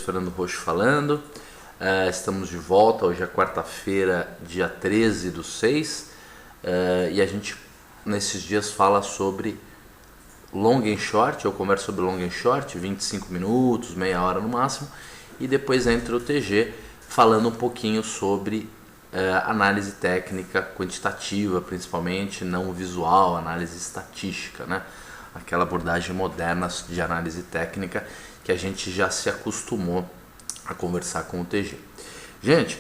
Fernando Roxo falando. Estamos de volta, hoje é quarta-feira, dia 13/6, e a gente nesses dias fala sobre long and short. Eu converso sobre long and short, 25 minutos, meia hora no máximo, e depois entra o TG falando um pouquinho sobre análise técnica quantitativa, principalmente, não visual, análise estatística, né? Aquela abordagem moderna de análise técnica que a gente já se acostumou a conversar com o TG. Gente,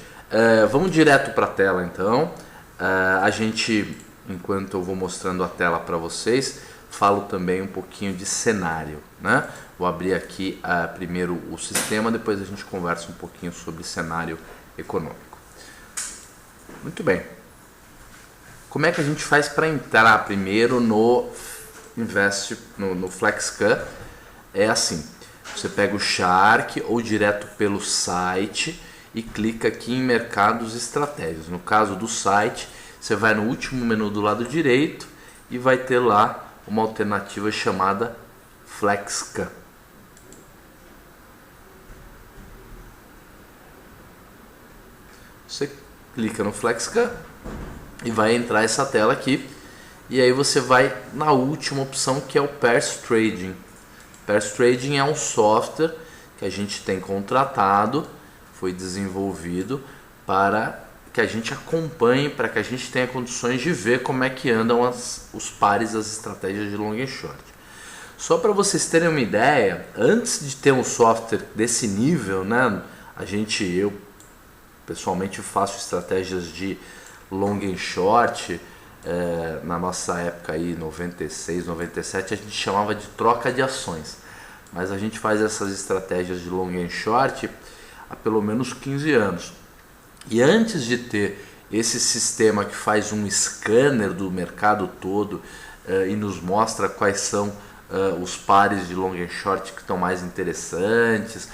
vamos direto para a tela então. A gente, enquanto eu vou mostrando a tela para vocês, falo também um pouquinho de cenário, né? Vou abrir aqui primeiro o sistema, depois a gente conversa um pouquinho sobre cenário econômico. Muito bem. Como é que a gente faz para entrar primeiro no FlexCan? É assim: você pega o Shark ou direto pelo site e clica aqui em mercados estratégicos. No caso do site, você vai no último menu do lado direito e vai ter lá uma alternativa chamada FlexCan. Você clica no FlexCan e vai entrar essa tela aqui, e aí você vai na última opção, que é o Pairs Trading. Pairs Trading é um software que a gente tem contratado, foi desenvolvido para que a gente acompanhe, para que a gente tenha condições de ver como é que andam os pares, as estratégias de long and short. Só para vocês terem uma ideia, antes de ter um software desse nível, né, eu pessoalmente faço estratégias de long and short. Na nossa época aí, 96, 97, a gente chamava de troca de ações, mas a gente faz essas estratégias de long and short há pelo menos 15 anos. E antes de ter esse sistema que faz um scanner do mercado todo e nos mostra quais são os pares de long and short que estão mais interessantes,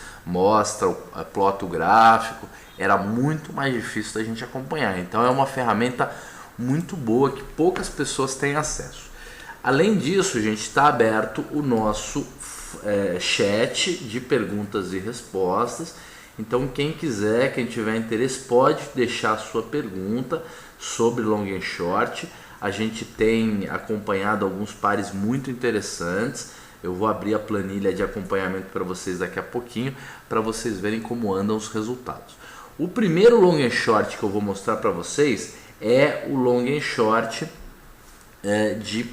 plota o gráfico, era muito mais difícil da gente acompanhar. Então é uma ferramenta muito boa que poucas pessoas têm acesso. Além disso, gente, está aberto o nosso chat de perguntas e respostas. Então quem quiser, quem tiver interesse, pode deixar a sua pergunta sobre long and short. A gente tem acompanhado alguns pares muito interessantes. Eu vou abrir a planilha de acompanhamento para vocês daqui a pouquinho, para vocês verem como andam os resultados. O primeiro long and short que eu vou mostrar para vocês é o long and short de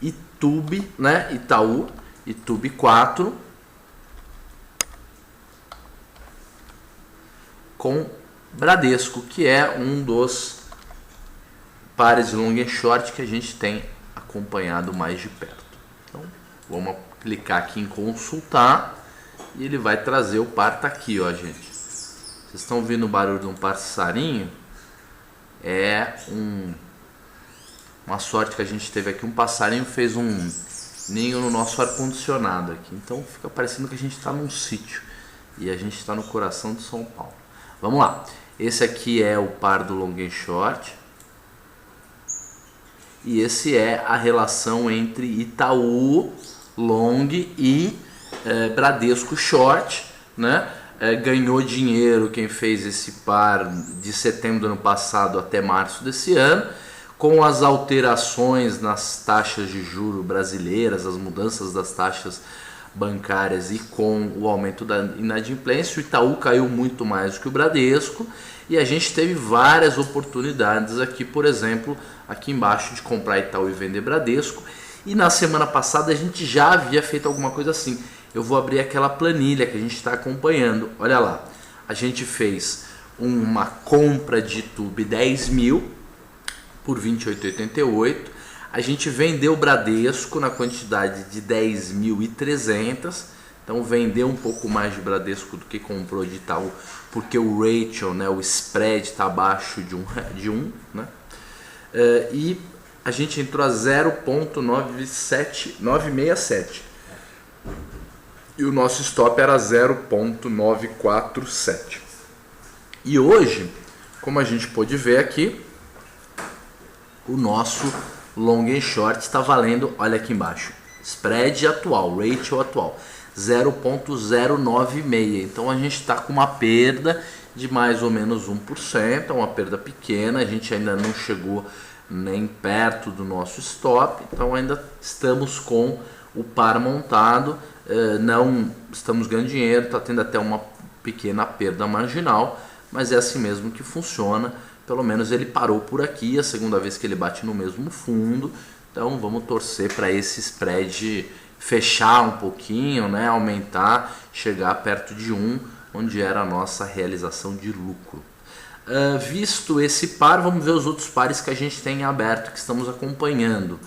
Itube, né? Itaú, Itube 4, com Bradesco, que é um dos pares de long and short que a gente tem acompanhado mais de perto. Então, vamos clicar aqui em consultar e ele vai trazer o par. Tá aqui, ó, gente. Vocês estão ouvindo o barulho de um passarinho? É uma sorte que a gente teve aqui. Um passarinho fez um ninho no nosso ar-condicionado aqui. Então fica parecendo que a gente está num sítio. E a gente está no coração de São Paulo. Vamos lá. Esse aqui é o par do long and short. E esse é a relação entre Itaú long e Bradesco short, né? Ganhou dinheiro quem fez esse par de setembro do ano passado até março desse ano, com as alterações nas taxas de juros brasileiras, as mudanças das taxas bancárias e com o aumento da inadimplência. O Itaú caiu muito mais do que o Bradesco e a gente teve várias oportunidades aqui, por exemplo, aqui embaixo, de comprar Itaú e vender Bradesco. E na semana passada a gente já havia feito alguma coisa assim. Eu vou abrir aquela planilha que a gente está acompanhando. Olha lá, a gente fez uma compra de Itube 10 mil por 28,88. A gente vendeu o Bradesco na quantidade de 10.300. Então vendeu um pouco mais de Bradesco do que comprou de Itaú, porque o ratio, né, o spread está abaixo de 1, né? E a gente entrou a 0,967. E o nosso stop era 0,947. E hoje, como a gente pôde ver aqui, o nosso long and short está valendo, olha aqui embaixo, spread atual, ratio atual, 0,096. Então a gente está com uma perda de mais ou menos 1%, é uma perda pequena, a gente ainda não chegou nem perto do nosso stop, então ainda estamos com o par montado, não estamos ganhando dinheiro, está tendo até uma pequena perda marginal, mas é assim mesmo que funciona. Pelo menos ele parou por aqui, a segunda vez que ele bate no mesmo fundo, então vamos torcer para esse spread fechar um pouquinho, né, aumentar, chegar perto de 1, onde era a nossa realização de lucro. Visto esse par, vamos ver os outros pares que a gente tem aberto, que estamos acompanhando.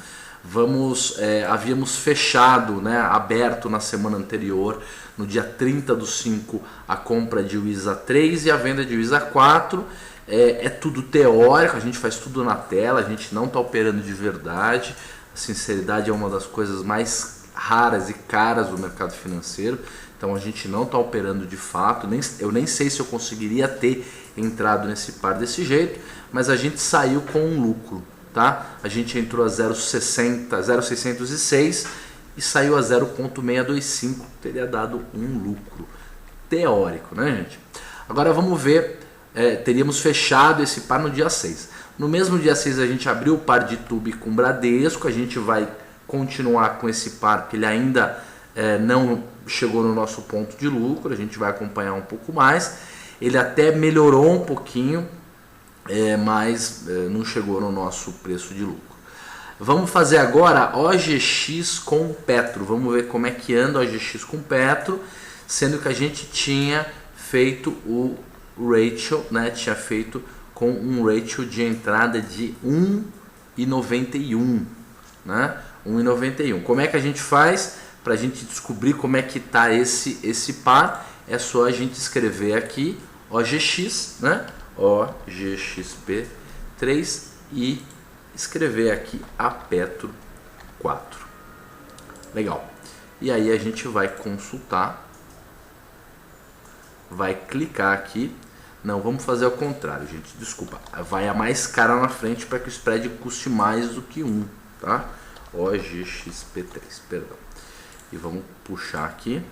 Havíamos fechado, né, aberto na semana anterior, no dia 30/5, a compra de WISA 3 e a venda de WISA 4. É tudo teórico, a gente faz tudo na tela, a gente não está operando de verdade. A sinceridade é uma das coisas mais raras e caras do mercado financeiro, então a gente não está operando de fato. Eu nem sei se eu conseguiria ter entrado nesse par desse jeito, mas a gente saiu com um lucro, tá? A gente entrou a 0,606 e saiu a 0,625, teria dado um lucro teórico, né, gente? Agora vamos ver, teríamos fechado esse par no dia 6. No mesmo dia 6 a gente abriu o par de Tube com Bradesco, a gente vai continuar com esse par, porque ele ainda não chegou no nosso ponto de lucro, a gente vai acompanhar um pouco mais. Ele até melhorou um pouquinho, mas não chegou no nosso preço de lucro. Vamos fazer agora OGX com Petro. Vamos ver como é que anda o OGX com Petro, sendo que a gente tinha feito o ratio, né? Tinha feito com um ratio de entrada de 1,91, né? 1,91. Como é que a gente faz para a gente descobrir como é que está esse par? É só a gente escrever aqui OGX, né? OGXP3 e escrever aqui a Petro 4. Legal. E aí a gente vai consultar, vai clicar aqui. Não, vamos fazer ao contrário, gente. Desculpa. Vai a mais cara na frente para que o spread custe mais do que 1, tá? OGXP3, perdão. E vamos puxar aqui.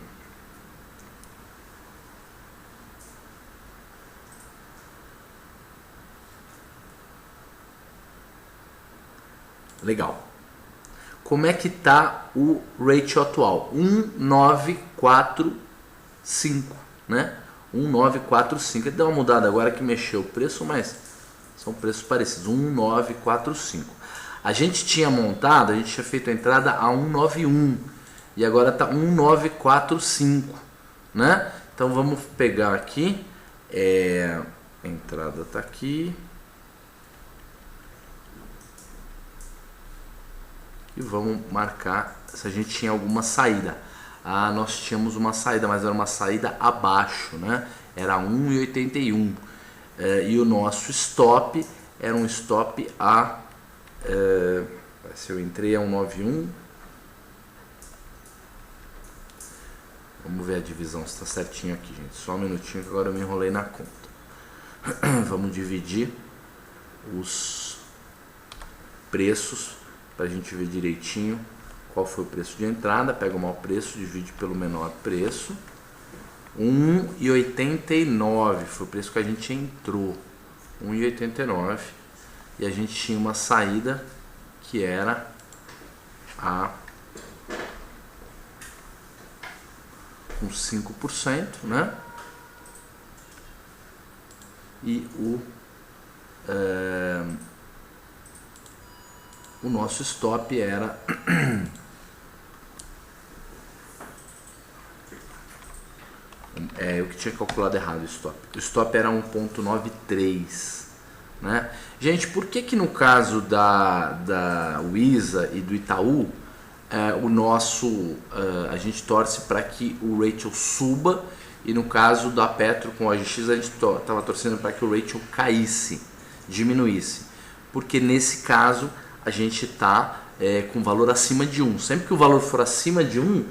Legal. Como é que tá o ratio atual? 1,945, né? 1,945. Ele deu uma mudada agora que mexeu o preço, mas são preços parecidos. 1,945. A gente tinha montado, a gente tinha feito a entrada a 1,91 e agora tá 1,945, né? Então vamos pegar aqui, a entrada tá aqui. E vamos marcar se a gente tinha alguma saída. Nós tínhamos uma saída, mas era uma saída abaixo, né? Era 1,81. E o nosso stop era um stop se eu entrei a 1,91. Vamos ver a divisão se está certinho aqui, gente. Só um minutinho que agora eu me enrolei na conta. Vamos dividir os preços para a gente ver direitinho qual foi o preço de entrada. Pega o maior preço, divide pelo menor preço. 1,89 foi o preço que a gente entrou. 1,89. E a gente tinha uma saída que era com 5%, né? E o nosso stop era eu que tinha calculado errado o stop. O stop era 1,93, né? Gente, por que no caso da WISA e do Itaú a gente torce para que o ratio suba, e no caso da Petro com o OGX a gente estava torcendo para que o ratio caísse, diminuísse? Porque nesse caso a gente está com valor acima de 1. Sempre que o valor for acima de 1,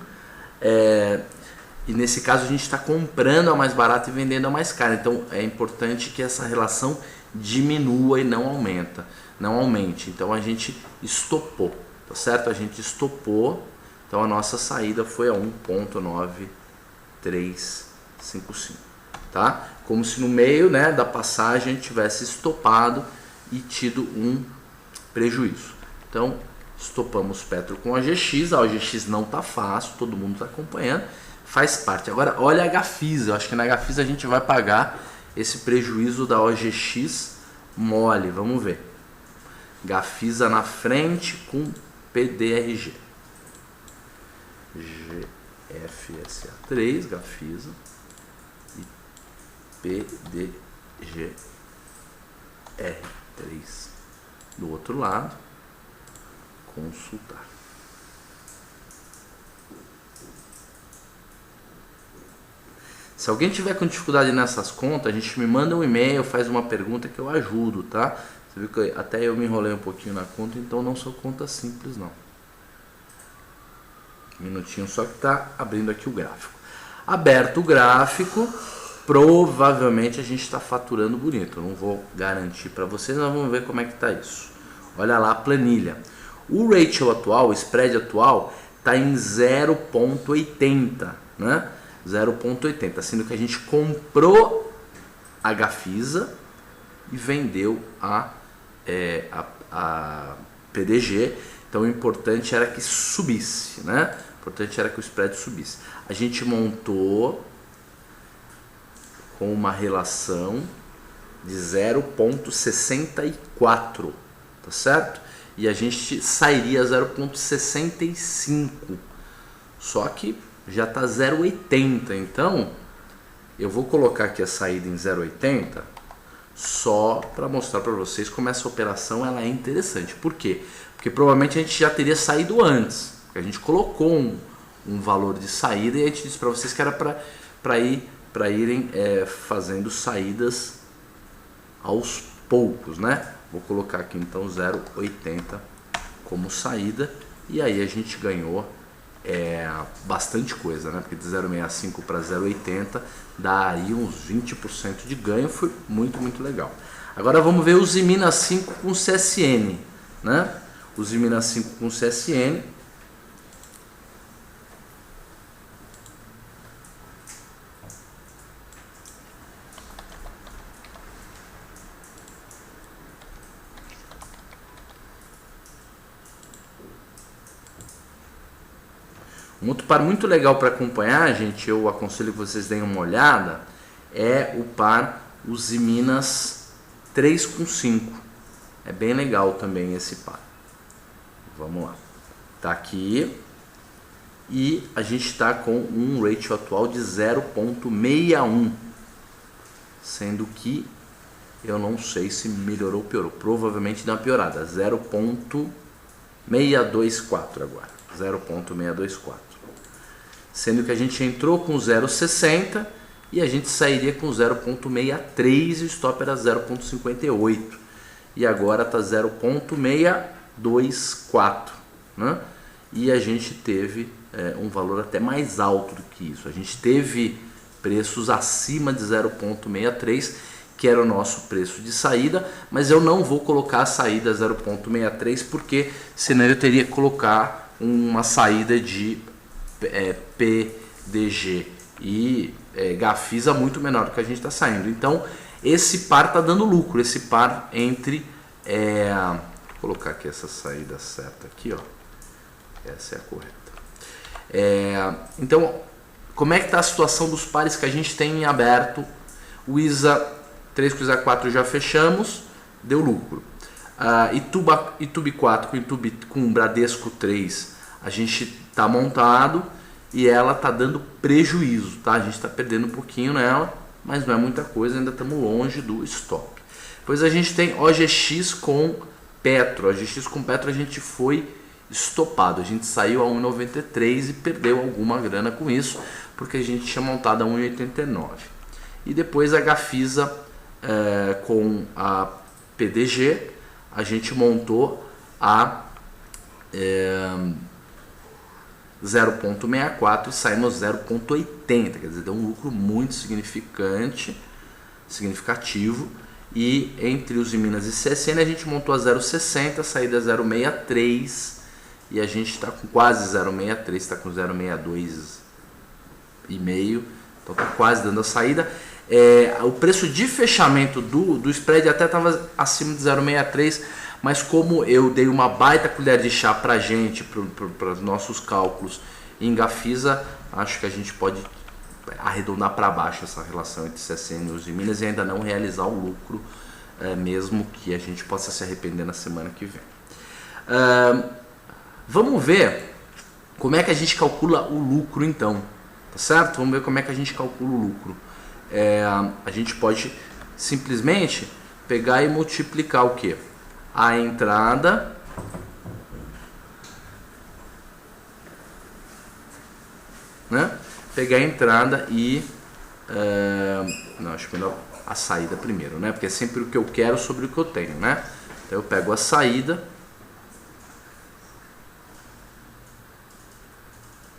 e nesse caso a gente está comprando a mais barata e vendendo a mais cara. Então é importante que essa relação diminua e não aumente. Então a gente estopou, tá certo? A gente estopou Então a nossa saída foi a 1.9355, tá? Como se no meio, né, da passagem a gente tivesse estopado e tido um prejuízo. Então estopamos Petro com a OGX. A OGX não tá fácil, todo mundo está acompanhando, faz parte. Agora olha a Gafisa, eu acho que na Gafisa a gente vai pagar esse prejuízo da OGX mole, vamos ver. Gafisa na frente com PDRG. GFSA3, Gafisa e PDGR3 do outro lado. Consultar. Se alguém tiver com dificuldade nessas contas, a gente me manda um e-mail, faz uma pergunta que eu ajudo, tá? Você viu que até eu me enrolei um pouquinho na conta, então não são contas simples não. Um minutinho só que tá abrindo aqui o gráfico. Aberto o gráfico, provavelmente a gente está faturando bonito. Eu não vou garantir para vocês, nós vamos ver como é que tá isso. Olha lá a planilha. O ratio atual, o spread atual, está em 0,80, né? 0,80, sendo que a gente comprou a Gafisa e vendeu a PDG. Então o importante era que subisse, né? O importante era que o spread subisse. A gente montou com uma relação de 0,64, tá certo? E a gente sairia 0,65. Só que já está 0,80. Então eu vou colocar aqui a saída em 0,80 só para mostrar para vocês como essa operação ela é interessante. Por quê? Porque provavelmente a gente já teria saído antes. Porque a gente colocou um valor de saída e a gente disse para vocês que era para irem fazendo saídas aos poucos, né? Vou colocar aqui então 0,80 como saída e aí a gente ganhou bastante coisa, né? Porque de 0,65 para 0,80 dá aí uns 20% de ganho, foi muito, muito legal. Agora vamos ver o Zimina 5 com CSN, né? O Zimina 5 com CSN. Um outro par muito legal para acompanhar, gente, eu aconselho que vocês deem uma olhada, é o par Usiminas 3 com 5. É bem legal também esse par. Vamos lá. Tá aqui. E a gente está com um ratio atual de 0,61. Sendo que eu não sei se melhorou ou piorou. Provavelmente deu uma piorada. 0,624 agora. 0,624. Sendo que a gente entrou com 0,60 e a gente sairia com 0,63 e o stop era 0,58. E agora está 0,624, né? E a gente teve um valor até mais alto do que isso. A gente teve preços acima de 0,63, que era o nosso preço de saída, mas eu não vou colocar a saída 0,63 porque senão eu teria que colocar uma saída de PDG e Gafisa muito menor do que a gente está saindo. Então esse par está dando lucro, esse par entre vou colocar aqui essa saída certa aqui, ó. Essa é a correta. Então como é que está a situação dos pares que a gente tem em aberto? O ISA 3 com ISA 4 já fechamos, deu lucro. Itube 4 com Bradesco 3 a gente está montado e ela está dando prejuízo, tá? A gente está perdendo um pouquinho nela, mas não é muita coisa, ainda estamos longe do stop. Depois a gente tem OGX com Petro. OGX com Petro a gente foi estopado, a gente saiu a 1,93 e perdeu alguma grana com isso, porque a gente tinha montado a 1,89. E depois a Gafisa com a PDG, a gente montou a 0,64 e saímos 0,80, quer dizer, deu um lucro muito significativo. E entre os Minas e CSN a gente montou a 0,60, saída 0,63 e a gente está com quase 0,63, está com 0,62 e meio, então está quase dando a saída. O preço de fechamento do spread até estava acima de 0,63, mas como eu dei uma baita colher de chá para a gente, para os nossos cálculos em Gafisa, acho que a gente pode arredondar para baixo essa relação entre CSN e Uzi Minas e ainda não realizar o lucro, mesmo que a gente possa se arrepender na semana que vem. Vamos ver como é que a gente calcula o lucro então, tá certo? Vamos ver como é que a gente calcula o lucro. A gente pode simplesmente pegar e multiplicar o que? A entrada pegar a entrada e não, acho melhor a saída primeiro, né? Porque é sempre o que eu quero sobre o que eu tenho, né? Então eu pego a saída,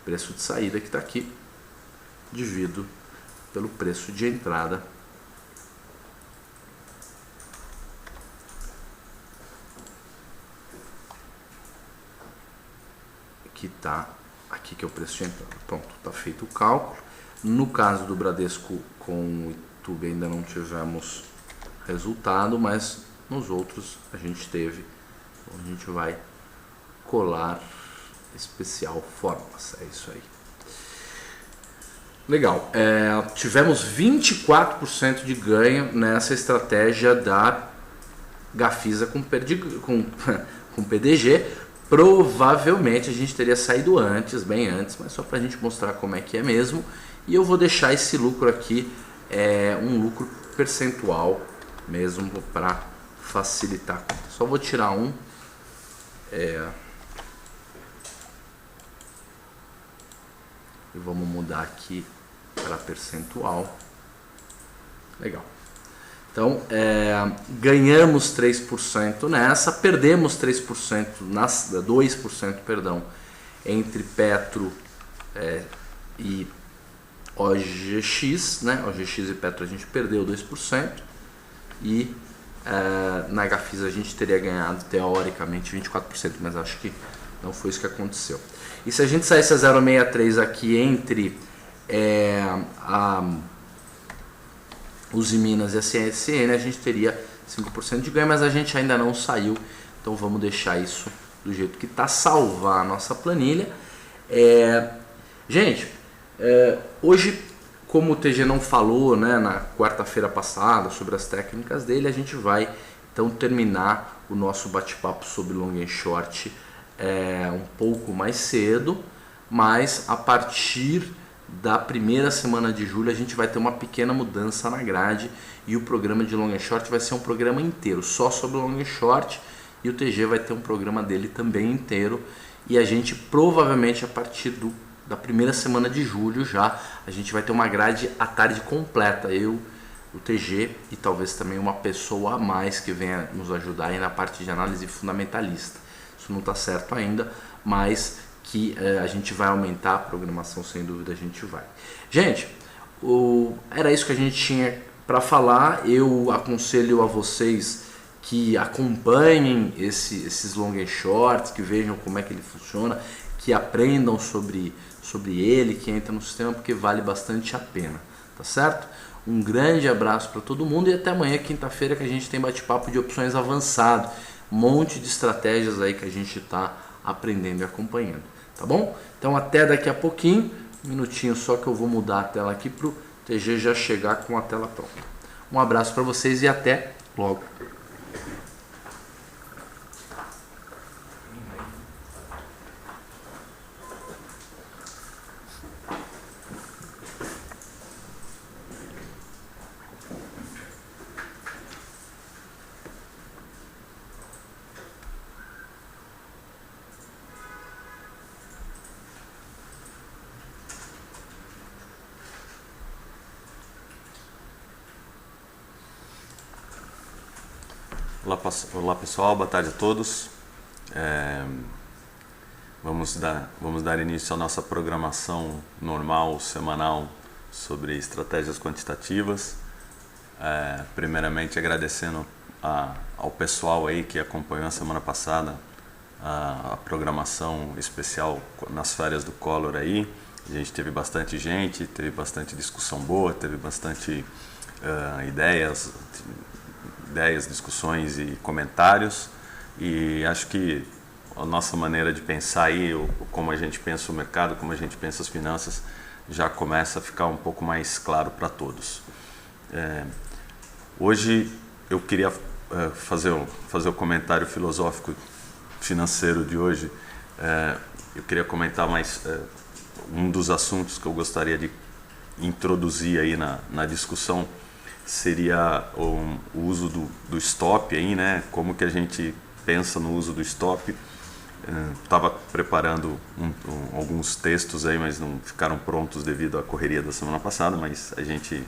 preço de saída que está aqui, divido pelo preço de entrada, que está aqui, que é o preço de entrada. Pronto, está feito o cálculo. No caso do Bradesco com o YouTube ainda não tivemos resultado, mas nos outros a gente teve. Então a gente vai colar especial fórmulas, é isso aí. Legal, tivemos 24% de ganho nessa estratégia da Gafisa com PDG. Provavelmente a gente teria saído antes, bem antes, mas só para a gente mostrar como é que é mesmo. E eu vou deixar esse lucro aqui, um lucro percentual mesmo, para facilitar a conta. Só vou tirar um. E vamos mudar aqui para percentual. Legal. Então, ganhamos 3% nessa, perdemos 3%, 2%, perdão, entre Petro e OGX, né? OGX e Petro a gente perdeu 2%, e na Gafisa a gente teria ganhado teoricamente 24%, mas acho que não foi isso que aconteceu. E se a gente saísse a 0,63 aqui entre Uzi Minas e a CSN, a gente teria 5% de ganho, mas a gente ainda não saiu, então vamos deixar isso do jeito que está, salvar a nossa planilha. Gente, hoje, como o TG não falou, né, na quarta-feira passada sobre as técnicas dele, a gente vai então terminar o nosso bate-papo sobre long and short um pouco mais cedo, mas a partir da primeira semana de julho a gente vai ter uma pequena mudança na grade e o programa de long and short vai ser um programa inteiro só sobre long and short, e o TG vai ter um programa dele também inteiro, e a gente provavelmente a partir da primeira semana de julho já a gente vai ter uma grade à tarde completa, eu, o TG e talvez também uma pessoa a mais que venha nos ajudar aí na parte de análise fundamentalista. Isso não está certo ainda, mas que a gente vai aumentar a programação, sem dúvida a gente vai. Gente, era isso que a gente tinha para falar. Eu aconselho a vocês que acompanhem esses long and shorts, que vejam como é que ele funciona, que aprendam sobre ele, que entrem no sistema, porque vale bastante a pena, tá certo? Um grande abraço para todo mundo e até amanhã, quinta-feira, que a gente tem bate-papo de opções avançado, um monte de estratégias aí que a gente está aprendendo e acompanhando. Tá bom? Então até daqui a pouquinho, um minutinho só que eu vou mudar a tela aqui para o TG já chegar com a tela pronta. Um abraço para vocês e até logo. Olá pessoal, boa tarde a todos. Vamos dar início à nossa programação normal, semanal, sobre estratégias quantitativas. Primeiramente agradecendo ao pessoal aí que acompanhou a semana passada a programação especial nas férias do Collor aí. A gente teve bastante gente, teve bastante discussão boa, teve bastante ideias, discussões e comentários. E acho que a nossa maneira de pensar aí, como a gente pensa o mercado, como a gente pensa as finanças, já começa a ficar um pouco mais claro para todos. Hoje eu queria fazer o comentário filosófico financeiro de hoje. Eu queria comentar mais um dos assuntos que eu gostaria de introduzir aí na discussão seria o uso do stop aí, né? Como que a gente pensa no uso do stop. Estava preparando alguns textos aí, mas não ficaram prontos devido à correria da semana passada, mas a gente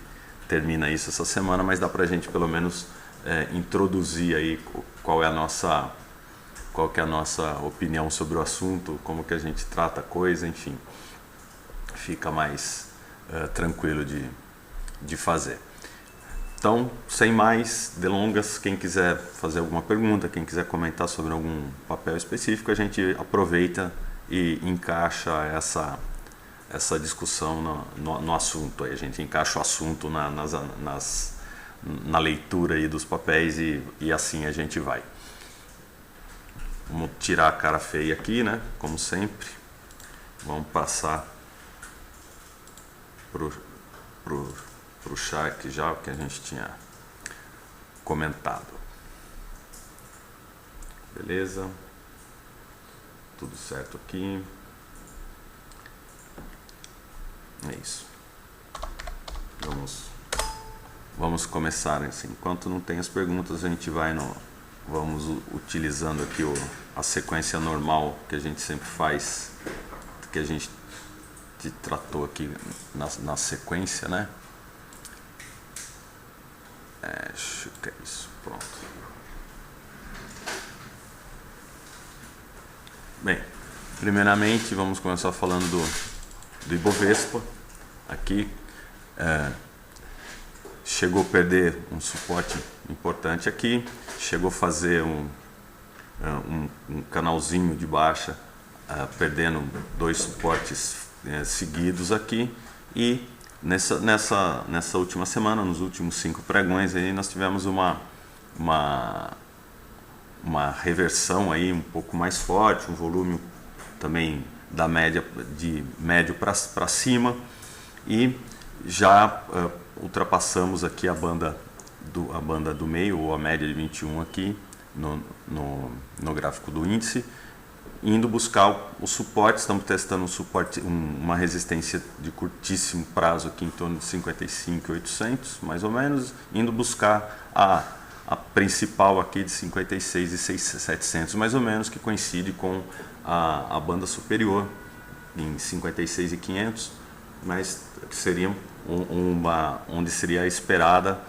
termina isso essa semana, mas dá para a gente pelo menos introduzir aí qual que é a nossa opinião sobre o assunto, como que a gente trata a coisa, enfim, fica mais tranquilo de fazer. Então, sem mais delongas, quem quiser fazer alguma pergunta, quem quiser comentar sobre algum papel específico, a gente aproveita e encaixa essa discussão no assunto. Aí a gente encaixa o assunto na leitura aí dos papéis e assim a gente vai. Vamos tirar a cara feia aqui, né? Como sempre. Vamos passar pro chat já o que a gente tinha comentado. Beleza? Tudo certo aqui. É isso. Vamos começar assim. Enquanto não tem as perguntas, a gente vamos utilizando aqui a sequência normal que a gente sempre faz, que a gente tratou aqui na sequência, né? Acho que é isso, pronto. Bem, primeiramente vamos começar falando do Ibovespa. Aqui chegou a perder um suporte importante aqui, chegou a fazer um canalzinho de baixa, perdendo 2 suportes seguidos aqui, e nessa última semana, nos últimos 5 pregões, aí nós tivemos uma reversão aí um pouco mais forte, um volume também da média, de médio para cima, e já ultrapassamos aqui a banda do meio, ou a média de 21 aqui no gráfico do índice, indo buscar o suporte. Estamos testando uma resistência de curtíssimo prazo aqui em torno de 55.800, mais ou menos, indo buscar a principal aqui de 56.700, mais ou menos, que coincide com a banda superior em 56.500, mas que seria onde seria esperada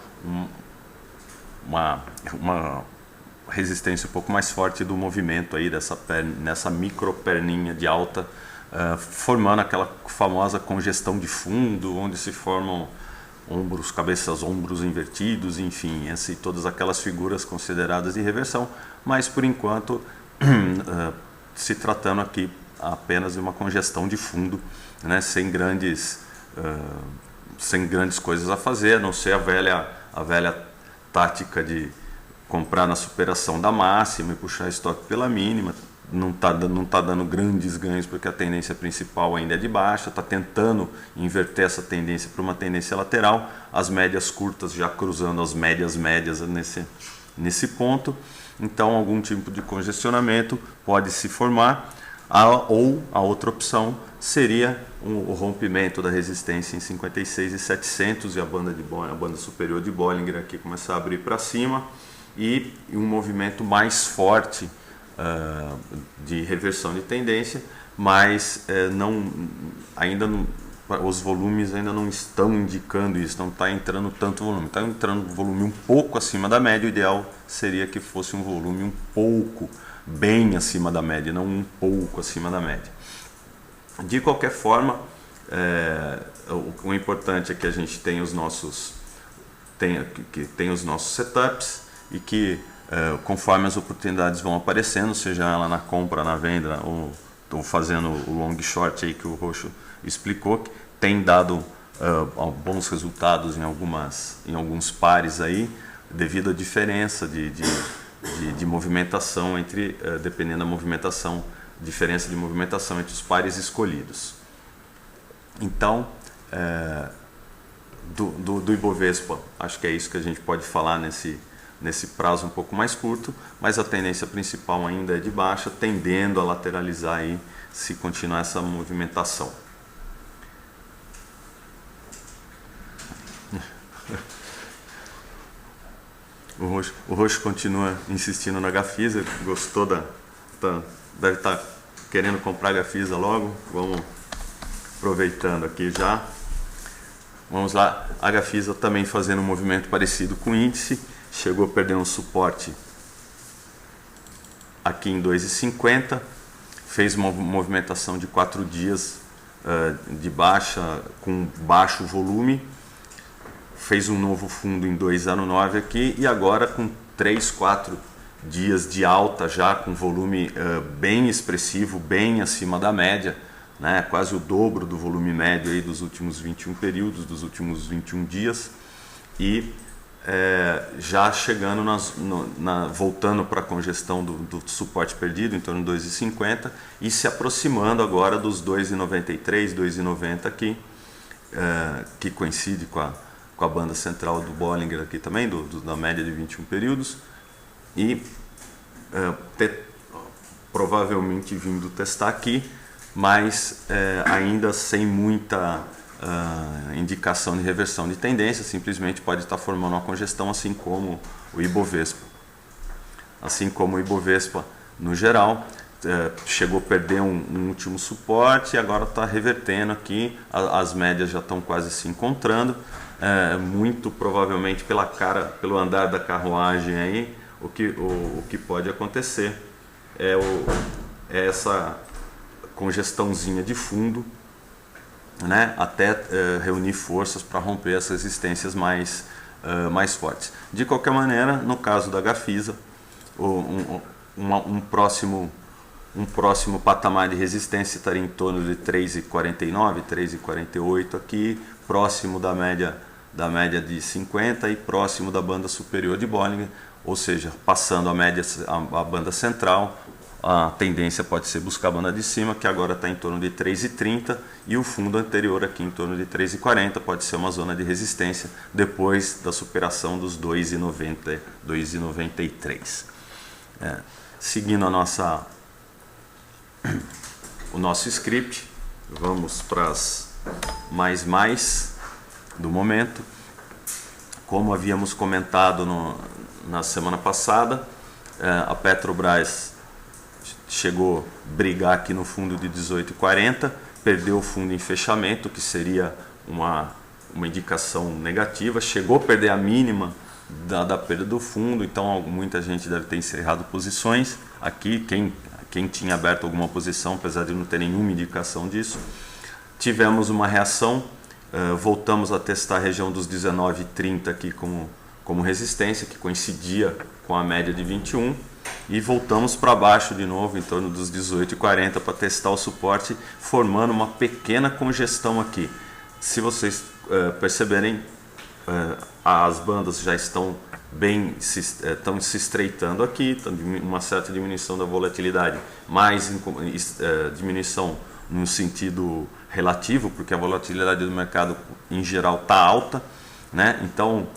uma resistência um pouco mais forte do movimento aí nessa micro perninha de alta, formando aquela famosa congestão de fundo, onde se formam ombros invertidos, enfim, todas aquelas figuras consideradas de reversão, mas por enquanto se tratando aqui apenas de uma congestão de fundo, né, sem grandes coisas a fazer, a não ser a velha tática de comprar na superação da máxima e puxar estoque pela mínima. Não tá dando grandes ganhos porque a tendência principal ainda é de baixa, está tentando inverter essa tendência para uma tendência lateral, as médias curtas já cruzando as médias nesse ponto. Então algum tipo de congestionamento pode se formar, ou a outra opção seria o rompimento da resistência em 56.700 e a banda superior de Bollinger aqui começar a abrir para cima, e um movimento mais forte de reversão de tendência, mas os volumes ainda não estão indicando isso, não está entrando tanto volume, está entrando volume um pouco acima da média. O ideal seria que fosse um volume um pouco bem acima da média, não um pouco acima da média. De qualquer forma, o importante é que a gente tenha os nossos setups, e que conforme as oportunidades vão aparecendo, seja ela na compra, na venda ou fazendo o long short aí que o Roxo explicou, que tem dado bons resultados em alguns pares aí, devido à diferença de movimentação dependendo da movimentação, diferença de movimentação entre os pares escolhidos. Então, do Ibovespa, acho que é isso que a gente pode falar nesse prazo um pouco mais curto, mas a tendência principal ainda é de baixa, tendendo a lateralizar aí se continuar essa movimentação. O Roxo continua insistindo na Gafisa, gostou deve estar querendo comprar a Gafisa logo. Vamos aproveitando aqui já. Vamos lá, a Gafisa também fazendo um movimento parecido com o índice, chegou a perder um suporte aqui em 2,50, fez uma movimentação de 4 dias de baixa, com baixo volume, fez um novo fundo em 2,09 aqui e agora com 3, 4 dias de alta já com volume bem expressivo, bem acima da média, né? Quase o dobro do volume médio aí dos últimos 21 períodos, dos últimos 21 dias e já chegando voltando para a congestão do suporte perdido em torno de 2,50 e se aproximando agora dos 2,93, 2,90 aqui, que coincide com a banda central do Bollinger aqui também, da média de 21 períodos, e provavelmente vindo testar aqui, mas ainda sem muita indicação de reversão de tendência, simplesmente pode estar formando uma congestão, assim como o Ibovespa. Assim como o Ibovespa no geral, chegou a perder um último suporte e agora está revertendo aqui, as médias já estão quase se encontrando, muito provavelmente pelo andar da carruagem aí, o que pode acontecer é essa congestãozinha de fundo, né, até reunir forças para romper essas resistências mais fortes. De qualquer maneira, no caso da Gafisa, um próximo patamar de resistência estaria em torno de 3,49, 3,48 aqui, próximo da média de 50 e próximo da banda superior de Bollinger, ou seja, passando a banda central, a tendência pode ser buscar a banda de cima, que agora está em torno de 3,30 e o fundo anterior aqui em torno de 3,40, pode ser uma zona de resistência depois da superação dos 2,90, 2,93. Seguindo o nosso script, vamos para as mais do momento. Como havíamos comentado na semana passada, a Petrobras chegou a brigar aqui no fundo de 18,40, perdeu o fundo em fechamento, que seria uma indicação negativa, chegou a perder a mínima da perda do fundo, então muita gente deve ter encerrado posições aqui, quem tinha aberto alguma posição, apesar de não ter nenhuma indicação disso. Tivemos uma reação, voltamos a testar a região dos 19,30 aqui como resistência, que coincidia com a média de 21, e voltamos para baixo de novo, em torno dos 18,40 para testar o suporte, formando uma pequena congestão aqui. Se vocês perceberem, as bandas já estão se estreitando aqui, uma certa diminuição da volatilidade, mais diminuição no sentido relativo, porque a volatilidade do mercado em geral está alta, né? Então,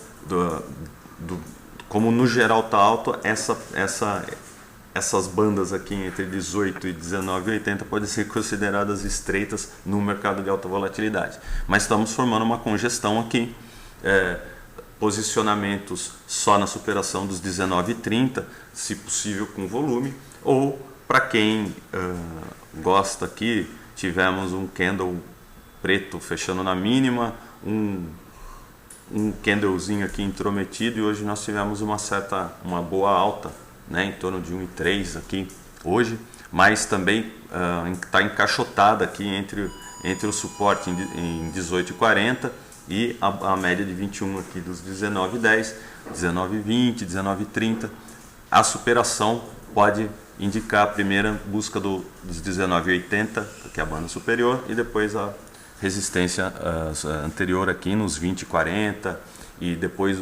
como no geral está alto, essas bandas aqui entre 18 e 19,80 podem ser consideradas estreitas no mercado de alta volatilidade. Mas estamos formando uma congestão aqui, posicionamentos só na superação dos 19,30, se possível com volume, ou para quem gosta aqui, tivemos um candle preto fechando na mínima, um candlezinho aqui intrometido, e hoje nós tivemos uma boa alta, né, em torno de 1,3 aqui hoje, mas também está encaixotada aqui entre o suporte em 18,40 e a média de 21 aqui dos 19,10, 19,20, 19,30. A superação pode indicar a primeira busca dos 19,80, que é a banda superior, e depois a resistência anterior aqui nos 20,40 e depois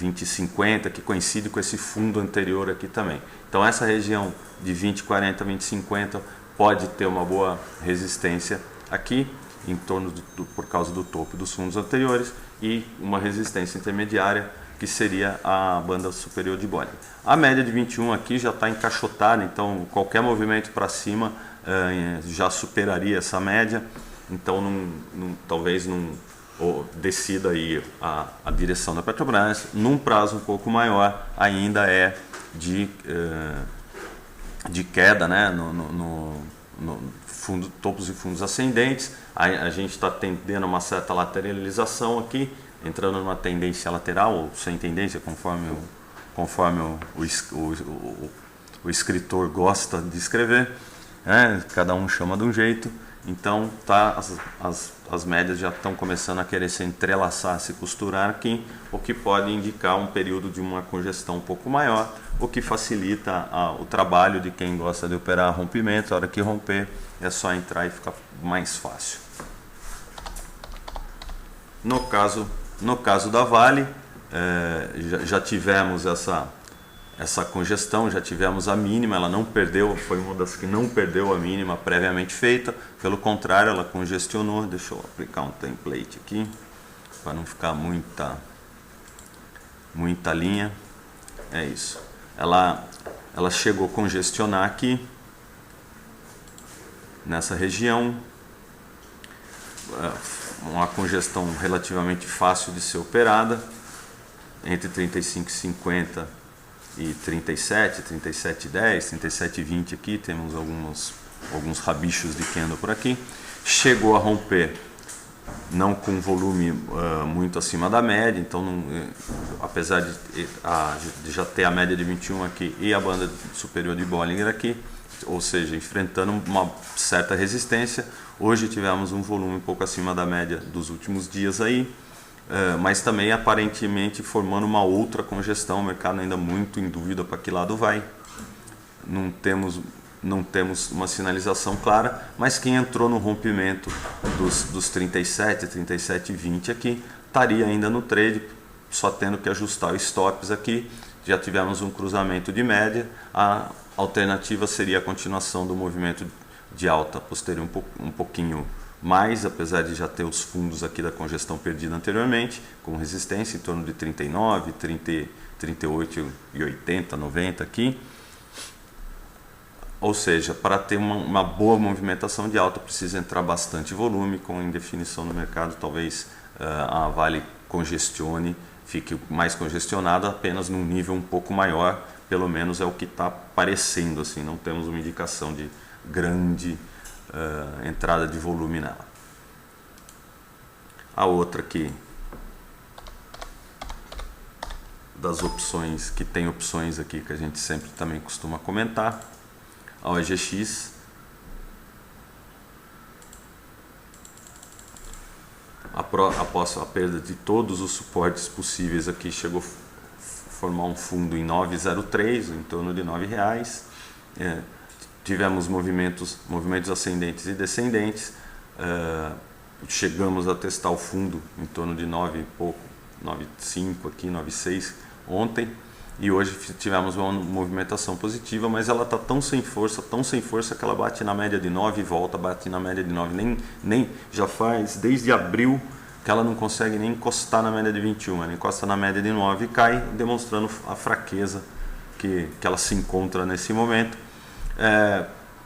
20,50, que coincide com esse fundo anterior aqui também. Então essa região de 20,40, 20,50 pode ter uma boa resistência aqui, em torno por causa do topo dos fundos anteriores, e uma resistência intermediária, que seria a banda superior de Bollinger. A média de 21 aqui já está encaixotada, então qualquer movimento para cima já superaria essa média, então talvez não decida aí a direção da Petrobras. Num prazo um pouco maior ainda é de queda, né, no topos e fundos ascendentes. A gente está tendendo uma certa lateralização aqui, entrando numa tendência lateral ou sem tendência, conforme o escritor gosta de escrever, né? Cada um chama de um jeito. Então as médias já estão começando a querer se entrelaçar, se costurar aqui, o que pode indicar um período de uma congestão um pouco maior, o que facilita o trabalho de quem gosta de operar rompimento. A hora que romper é só entrar e fica mais fácil. No caso da Vale, já tivemos essa congestão, já tivemos a mínima, ela não perdeu, foi uma das que não perdeu a mínima previamente feita, pelo contrário, ela congestionou. Deixa eu aplicar um template aqui, para não ficar muita linha. É isso. Ela chegou a congestionar aqui, nessa região, uma congestão relativamente fácil de ser operada, entre 35,50 e 37, 37,10, 37,20 aqui, temos alguns rabichos de candle por aqui. Chegou a romper, não com volume muito acima da média, então apesar de já ter a média de 21 aqui e a banda superior de Bollinger aqui, ou seja, enfrentando uma certa resistência. Hoje tivemos um volume um pouco acima da média dos últimos dias aí, mas também aparentemente formando uma outra congestão, o mercado ainda muito em dúvida para que lado vai. Não temos uma sinalização clara, mas quem entrou no rompimento dos 37, 37,20 aqui, estaria ainda no trade, só tendo que ajustar os stops aqui. Já tivemos um cruzamento de média, a alternativa seria a continuação do movimento de alta posterior um pouquinho mais, apesar de já ter os fundos aqui da congestão perdida anteriormente, com resistência em torno de 39, 38,80, 90 aqui. Ou seja, para ter uma boa movimentação de alta precisa entrar bastante volume, com indefinição no mercado. Talvez a Vale congestione, fique mais congestionada apenas num nível um pouco maior, pelo menos é o que está parecendo assim, não temos uma indicação de grande entrada de volume nela. A outra aqui das opções, que tem opções aqui que a gente sempre também costuma comentar, a OGX. Após a perda de todos os suportes possíveis aqui, chegou a formar um fundo em 9,03, em torno de R$9. Tivemos movimentos ascendentes e descendentes. Chegamos a testar o fundo em torno de 9 e pouco, 9,5 aqui, 9,6 ontem. E hoje tivemos uma movimentação positiva, mas ela está tão sem força que ela bate na média de 9 e volta, bate na média de 9. Nem já faz desde abril que ela não consegue nem encostar na média de 21. Ela encosta na média de 9 e cai, demonstrando a fraqueza que ela se encontra nesse momento.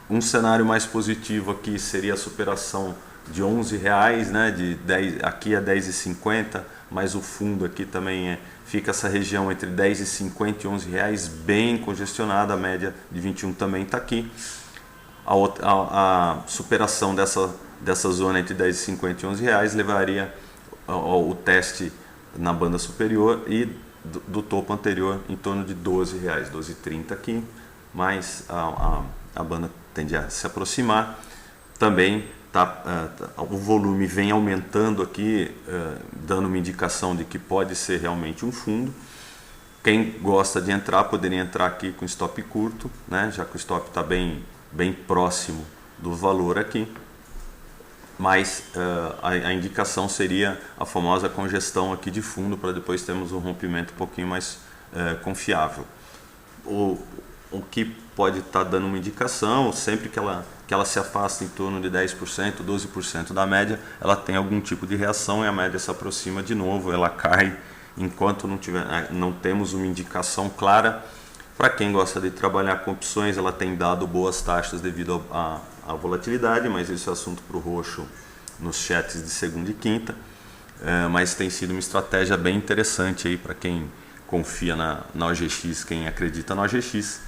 Um cenário mais positivo aqui seria a superação de R$11, né? De 10, aqui é 10,50, mas o fundo aqui também fica essa região entre 10,50 e R$11, bem congestionada. A média de 21 também está aqui. A superação dessa zona entre 10,50 e R$11 levaria o teste na banda superior e do topo anterior em torno de R$12, 12,30 aqui, mas a banda tende a se aproximar. Também o volume vem aumentando aqui, dando uma indicação de que pode ser realmente um fundo. Quem gosta de entrar poderia entrar aqui com stop curto, né? Já que o stop está bem próximo do valor aqui. Mas a indicação seria a famosa congestão aqui de fundo, para depois termos um rompimento um pouquinho mais confiável. O que pode estar dando uma indicação, sempre que ela se afasta em torno de 10%, 12% da média, ela tem algum tipo de reação e a média se aproxima de novo, ela cai. Enquanto não temos uma indicação clara. Para quem gosta de trabalhar com opções, ela tem dado boas taxas devido à volatilidade, mas esse é assunto para o Roxo nos chats de segunda e quinta. Mas tem sido uma estratégia bem interessante aí para quem confia na OGX, quem acredita na OGX.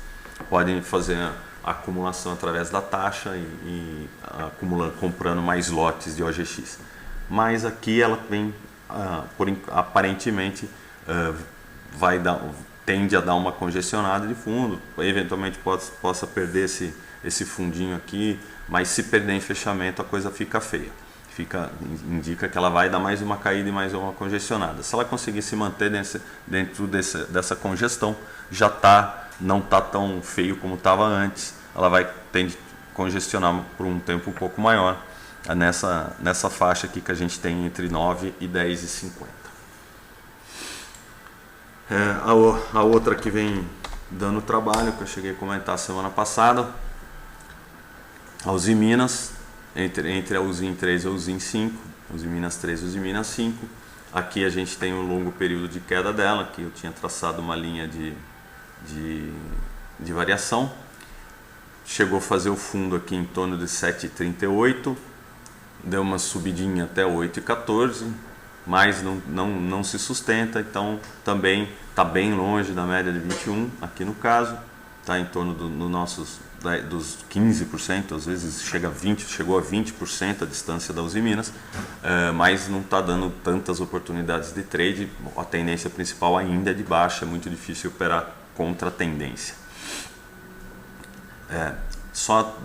Podem fazer a acumulação através da taxa e comprando mais lotes de OGX. Mas aqui ela vem, aparentemente, tende a dar uma congestionada de fundo, eventualmente possa perder esse fundinho aqui, mas se perder em fechamento a coisa fica feia. Indica que ela vai dar mais uma caída e mais uma congestionada. Se ela conseguir se manter dentro dessa congestão, não está tão feio como estava antes. Ela tende a congestionar por um tempo um pouco maior nessa faixa aqui que a gente tem entre 9 e 10,50. A outra que vem dando trabalho, que eu cheguei a comentar semana passada, a Uzi Minas, entre a Uzi 3 e a Uzi 5, Uzi Minas 3 e Uzi Minas 5. Aqui a gente tem um longo período de queda dela, que eu tinha traçado uma linha de variação. Chegou a fazer o fundo aqui em torno de 7,38, deu uma subidinha até 8,14, mas não se sustenta, então também está bem longe da média de 21, aqui no caso, está em torno dos 15%, às vezes chegou a 20% a distância da Uzi Minas, mas não está dando tantas oportunidades de trade. A tendência principal ainda é de baixa, é muito difícil operar contra a tendência. Só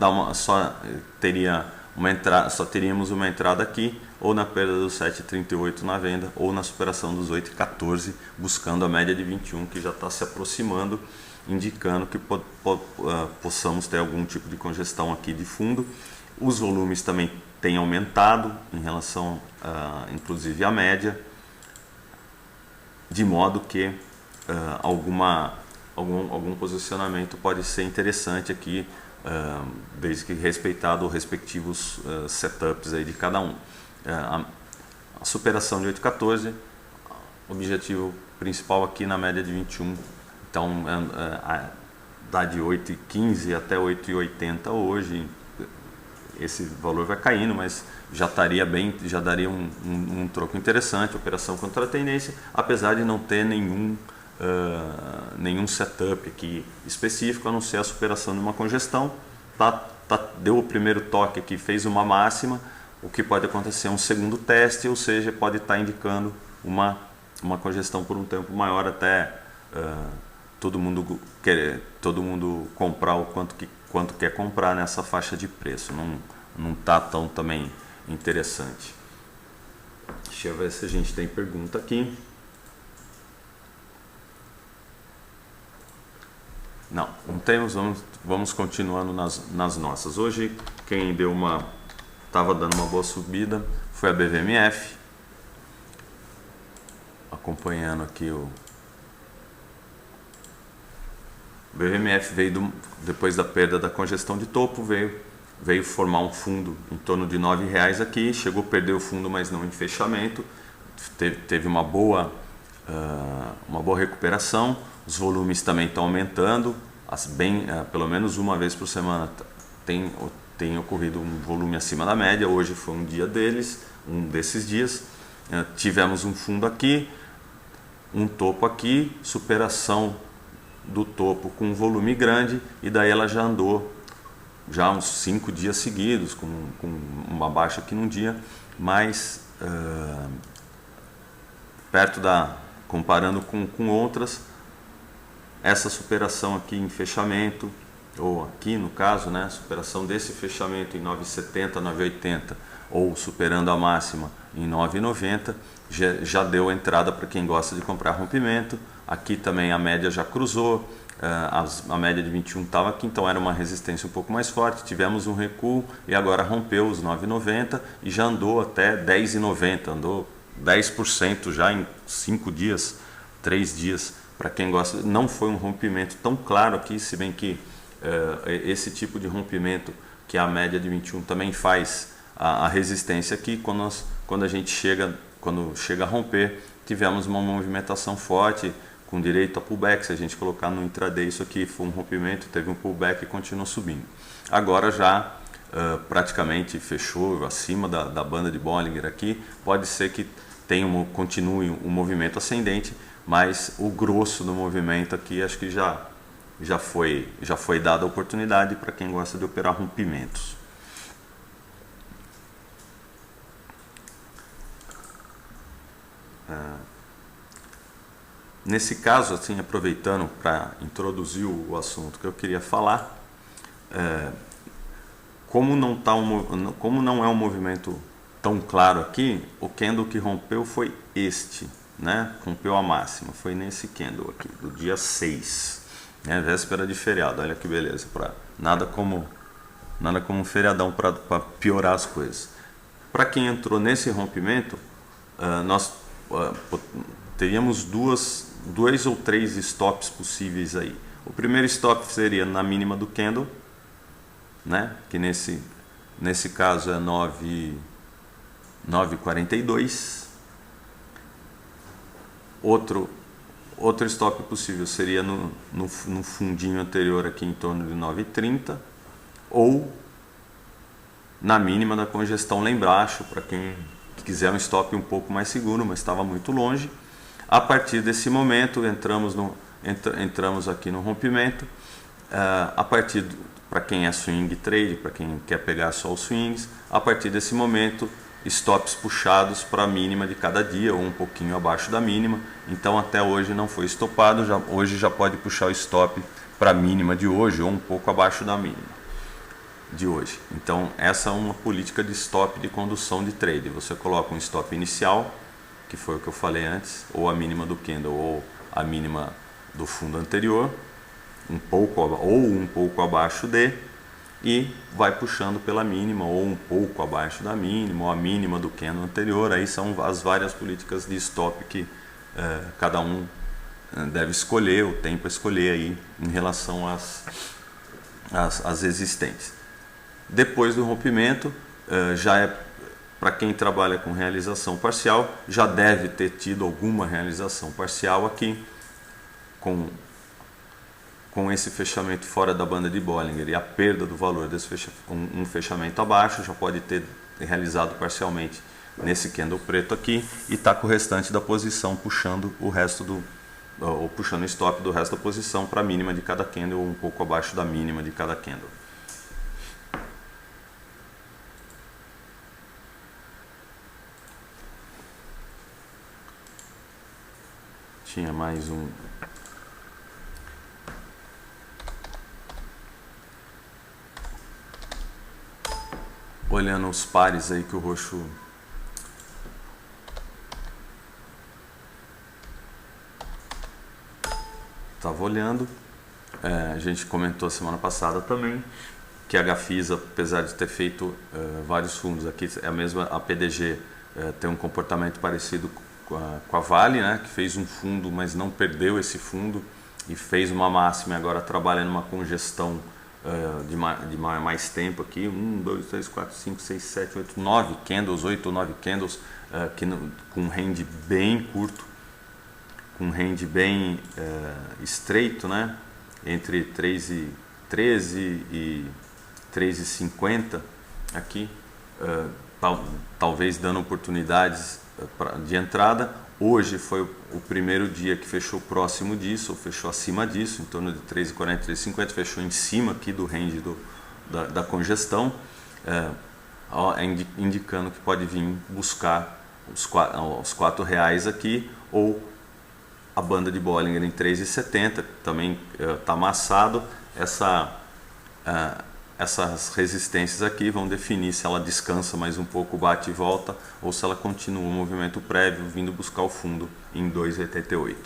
teríamos uma entrada aqui, ou na perda dos 7,38 na venda, ou na superação dos 8,14, buscando a média de 21, que já está se aproximando, indicando que possamos ter algum tipo de congestão aqui de fundo. Os volumes também têm aumentado em relação, inclusive, à média, de modo que algum posicionamento pode ser interessante aqui, desde que respeitado os respectivos setups aí de cada um. A superação de 8,14, objetivo principal aqui na média de 21, então dá de 8,15 até 8,80 hoje. Esse valor vai caindo, mas já daria um troco interessante, operação contra a tendência, apesar de não ter nenhum setup aqui específico, a não ser a superação de uma congestão. Deu o primeiro toque aqui, fez uma máxima. O que pode acontecer é um segundo teste, ou seja, pode estar indicando uma congestão por um tempo maior, até todo mundo comprar o quanto quer comprar nessa faixa de preço. Não está tão também interessante. Deixa eu ver se a gente tem pergunta aqui. Não temos. Vamos continuando nas nossas. Hoje quem estava dando uma boa subida foi a BVMF, acompanhando aqui o BVMF depois da perda da congestão de topo, veio formar um fundo em torno de R$9 aqui, chegou a perder o fundo, mas não em fechamento, teve uma boa recuperação. Os volumes também estão aumentando, pelo menos uma vez por semana tem ocorrido um volume acima da média. Hoje foi um desses dias. Tivemos um fundo aqui, um topo aqui, superação do topo com um volume grande, e daí ela já andou uns 5 dias seguidos com uma baixa aqui num dia, mas comparando com outras, essa superação aqui em fechamento, ou aqui no caso, né, superação desse fechamento em 9,70, 9,80, ou superando a máxima em 9,90, já deu entrada para quem gosta de comprar rompimento. Aqui também a média já cruzou, a média de 21 estava aqui, então era uma resistência um pouco mais forte. Tivemos um recuo e agora rompeu os 9,90 e já andou até 10,90, andou 10% já em 5 dias, 3 dias. Para quem gosta, não foi um rompimento tão claro aqui, se bem que esse tipo de rompimento que a média de 21 também faz a resistência aqui, quando chega a romper, tivemos uma movimentação forte com direito a pullback. Se a gente colocar no intraday, isso aqui foi um rompimento, teve um pullback e continuou subindo. Agora já praticamente fechou acima da banda de Bollinger aqui. Pode ser que continue um movimento ascendente, mas o grosso do movimento aqui acho que já foi dada a oportunidade para quem gosta de operar rompimentos. Nesse caso, assim, aproveitando para introduzir o assunto que eu queria falar, como não é um movimento tão claro aqui, o candle que rompeu foi este, né? Rompeu a máxima, foi nesse candle aqui, do dia 6, né? Véspera de feriado. Olha que beleza, nada como um feriadão para piorar as coisas. Para quem entrou nesse rompimento, nós teríamos dois ou três stops possíveis aí. O primeiro stop seria na mínima do candle, né? Que nesse caso é 9,42. Outro stop possível seria no fundinho anterior aqui em torno de 9,30, ou na mínima da congestão lá embaixo, para quem quiser um stop um pouco mais seguro, mas estava muito longe. A partir desse momento entramos aqui no rompimento. Para quem é swing trade, para quem quer pegar só os swings, a partir desse momento stops puxados para a mínima de cada dia ou um pouquinho abaixo da mínima. Então até hoje não foi estopado, hoje já pode puxar o stop para a mínima de hoje ou um pouco abaixo da mínima de hoje. Então essa é uma política de stop de condução de trade. Você coloca um stop inicial, que foi o que eu falei antes, ou a mínima do candle ou a mínima do fundo anterior, um pouco abaixo e vai puxando pela mínima ou um pouco abaixo da mínima ou a mínima do candle anterior. Aí são as várias políticas de stop que cada um deve escolher, o tempo a escolher aí em relação às existentes. Depois do rompimento, já para quem trabalha com realização parcial, já deve ter tido alguma realização parcial aqui com esse fechamento fora da banda de Bollinger e a perda do valor desse um fechamento abaixo, já pode ter realizado parcialmente nesse candle preto aqui e está com o restante da posição puxando puxando o stop do resto da posição para a mínima de cada candle ou um pouco abaixo da mínima de cada candle. Tinha mais um. Olhando os pares aí que o roxo estava olhando. A gente comentou semana passada também que a Gafisa, apesar de ter feito vários fundos aqui, é a mesma, a PDG tem um comportamento parecido com a Vale, né, que fez um fundo, mas não perdeu esse fundo e fez uma máxima e agora trabalha numa congestão de mais tempo aqui, 1, 2, 3, 4, 5, 6, 7, 8, 9 candles, 8 ou 9 candles, com um range bem curto, com um range bem estreito, né, entre 3,13 e 3,50 aqui, talvez dando oportunidades de entrada. Hoje foi o primeiro dia que fechou próximo disso, ou fechou acima disso, em torno de 3,40, 3,50, fechou em cima aqui do range da congestão, indicando que pode vir buscar os R$4 aqui, ou a banda de Bollinger em 3,70, também está amassado. essas resistências aqui vão definir se ela descansa mais um pouco, bate e volta, ou se ela continua o movimento prévio, vindo buscar o fundo em 2,88.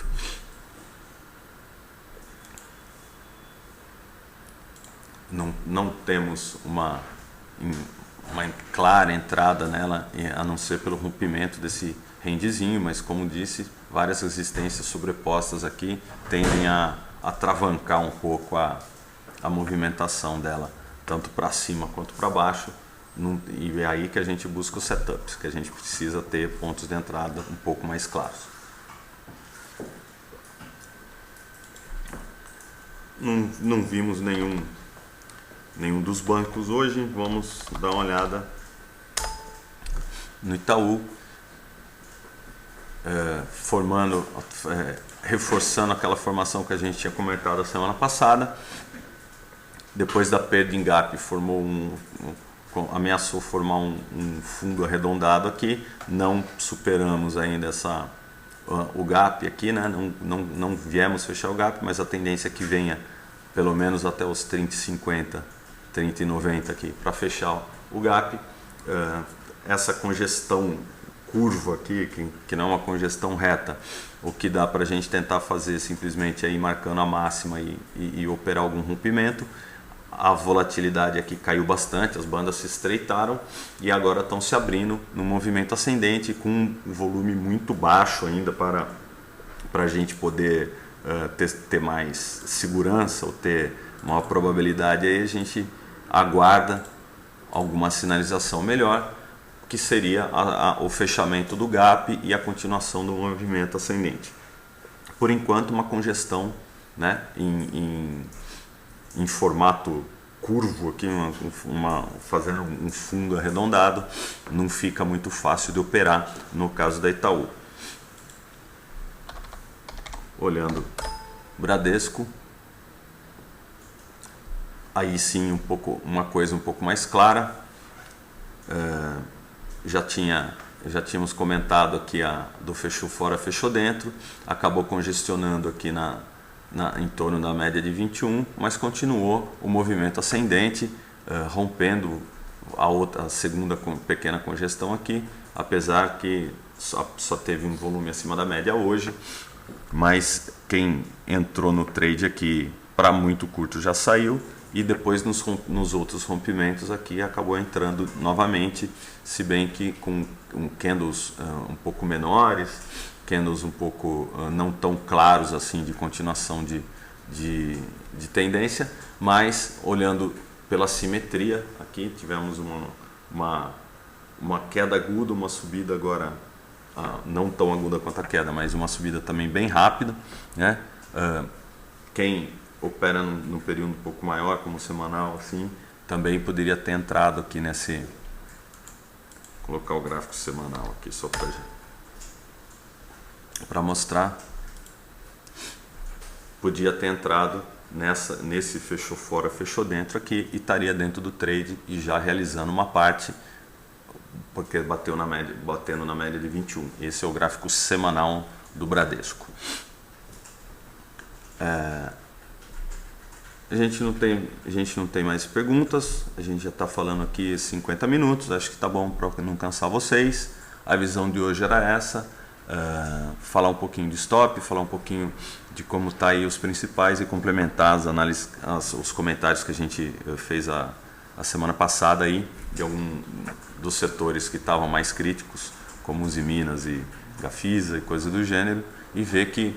Não temos uma clara entrada nela, a não ser pelo rompimento desse rendezinho, mas como disse, várias resistências sobrepostas aqui tendem a atravancar um pouco a movimentação dela, tanto para cima quanto para baixo, e é aí que a gente busca os setups, que a gente precisa ter pontos de entrada um pouco mais claros. Não vimos nenhum dos bancos hoje. Vamos dar uma olhada no Itaú, reforçando aquela formação que a gente tinha comentado a semana passada. Depois da perda em gap, ameaçou formar um fundo arredondado aqui. Não superamos ainda o gap aqui, né? Não viemos fechar o gap, mas a tendência é que venha pelo menos até os 30,50, 30,90 aqui para fechar o gap. Essa congestão curva aqui, que não é uma congestão reta, o que dá para a gente tentar fazer simplesmente aí marcando a máxima e operar algum rompimento. A volatilidade aqui caiu bastante, as bandas se estreitaram e agora estão se abrindo no movimento ascendente com um volume muito baixo ainda para a gente poder ter mais segurança ou ter maior probabilidade. Aí a gente aguarda alguma sinalização melhor, que seria o fechamento do gap e a continuação do movimento ascendente. Por enquanto, uma congestão, né, em formato curvo aqui, fazendo um fundo arredondado, não fica muito fácil de operar no caso da Itaú. Olhando Bradesco, aí sim uma coisa um pouco mais clara. Já tínhamos comentado aqui do fechou fora, fechou dentro, acabou congestionando aqui em torno da média de 21, mas continuou o movimento ascendente, rompendo a segunda pequena congestão aqui, apesar que só teve um volume acima da média hoje, mas quem entrou no trade aqui para muito curto já saiu, e depois nos outros rompimentos aqui acabou entrando novamente, se bem que com candles um pouco menores, candles um pouco não tão claros assim de continuação de tendência, mas olhando pela simetria, aqui tivemos uma queda aguda, uma subida agora não tão aguda quanto a queda, mas uma subida também bem rápida, né? Quem opera no período um pouco maior, como semanal, assim, também poderia ter entrado aqui vou colocar o gráfico semanal aqui só para mostrar. Podia ter entrado nesse fechou fora, fechou dentro aqui e estaria dentro do trade e já realizando uma parte, porque batendo na média de 21. Esse é o gráfico semanal do Bradesco. A gente não tem mais perguntas, a gente já está falando aqui 50 minutos, acho que está bom para não cansar vocês. A visão de hoje era essa, falar um pouquinho de stop, falar um pouquinho de como está aí os principais e complementar as análises, os comentários que a gente fez a semana passada aí, de algum dos setores que estavam mais críticos, como os Minas e Gafisa e coisas do gênero, e ver que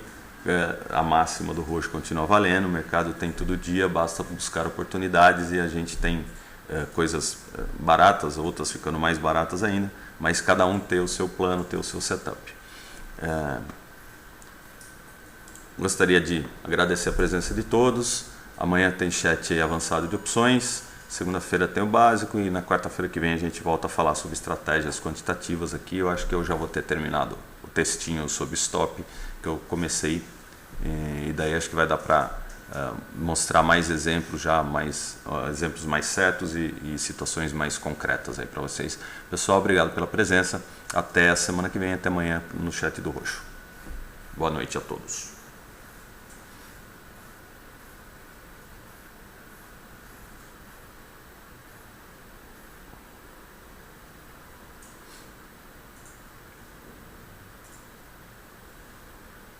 a máxima do roxo continua valendo, o mercado tem todo dia, basta buscar oportunidades e a gente tem coisas baratas, outras ficando mais baratas ainda, mas cada um ter o seu plano, ter o seu setup. Gostaria de agradecer a presença de todos. Amanhã tem chat aí avançado de opções, segunda-feira tem o básico e na quarta-feira que vem a gente volta a falar sobre estratégias quantitativas aqui. Eu acho que eu já vou ter terminado o textinho sobre stop que eu comecei, e daí acho que vai dar para mostrar mais exemplos exemplos mais certos e situações mais concretas aí para vocês. Pessoal, obrigado pela presença. Até a semana que vem, até amanhã no chat do Roxo. Boa noite a todos.